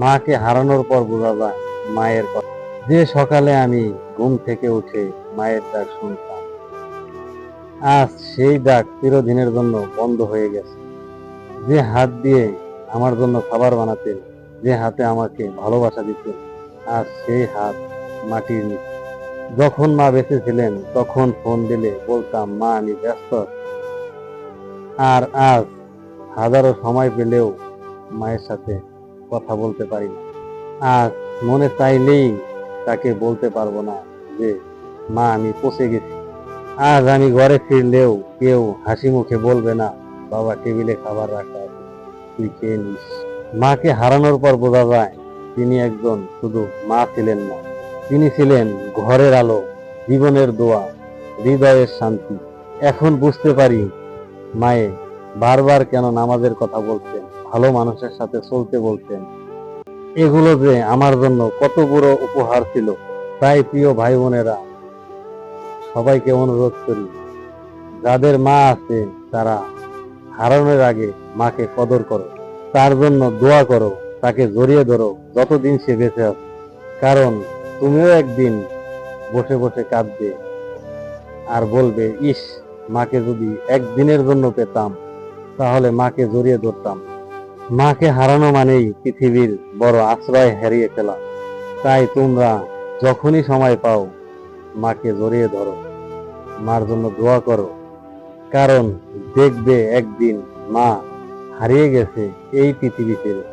মাকে হারানোর পর বোঝা যায় মায়ের কথা। যে সকালে আমি ঘুম থেকে উঠে মায়ের ডাক শুনতাম, আজ সেই ডাক চিরদিনের জন্য বন্ধ হয়ে গেছে। যে হাত দিয়ে আমার জন্য খাবার বানাতেন, যে হাতে আমাকে ভালোবাসা দিতেন, আজ সেই হাত মাটির নিচে। যখন মা বেঁচে ছিলেন তখন ফোন দিলে বলতাম, মা আমি ব্যস্ত আছি। আর আজ হাজারো সময় পেলেও মায়ের সাথে কথা বলতে পারি না। আজ মনে চাইলেই তাকে বলতে পারবো না যে মা আমি পচে গেছি। আজ আমি ঘরে ফিরলেও কেউ হাসি মুখে বলবে না, বাবা টেবিলে খাবার রাখা আছে, তুই খেয়ে নিস। মাকে হারানোর পর বোঝা যায় তিনি একজন শুধু মা ছিলেন না, তিনি ছিলেন ঘরের আলো, জীবনের দোয়া, হৃদয়ের শান্তি। এখন বুঝতে পারি মায়ে বারবার কেন নামাজের কথা বলতেন, ভালো মানুষের সাথে চলতে বলতেন। এগুলো যে আমার জন্য কত বড় উপহার ছিল। তাই প্রিয় ভাই বোনেরা, সবাইকে অনুরোধ করি, যাদের মা আছে তারা হারানোর আগে মাকে কদর করো, তার জন্য দোয়া করো, তাকে জড়িয়ে ধরো যতদিন সে বেঁচে আছে। কারণ তুমিও একদিন বসে বসে কাঁদবে আর বলবে, ইস, মাকে যদি একদিনের জন্য পেতাম তাহলে মাকে জড়িয়ে ধরতাম। মাকে হারানো মানেই পৃথিবীর বড় আশ্রয় হারিয়ে ফেলা। তাই তোমরা যখনই সময় পাও মাকে জড়িয়ে ধরো, মার জন্য দোয়া করো। কারণ দেখবে একদিন মা হারিয়ে গেছে এই পৃথিবী ছেড়ে।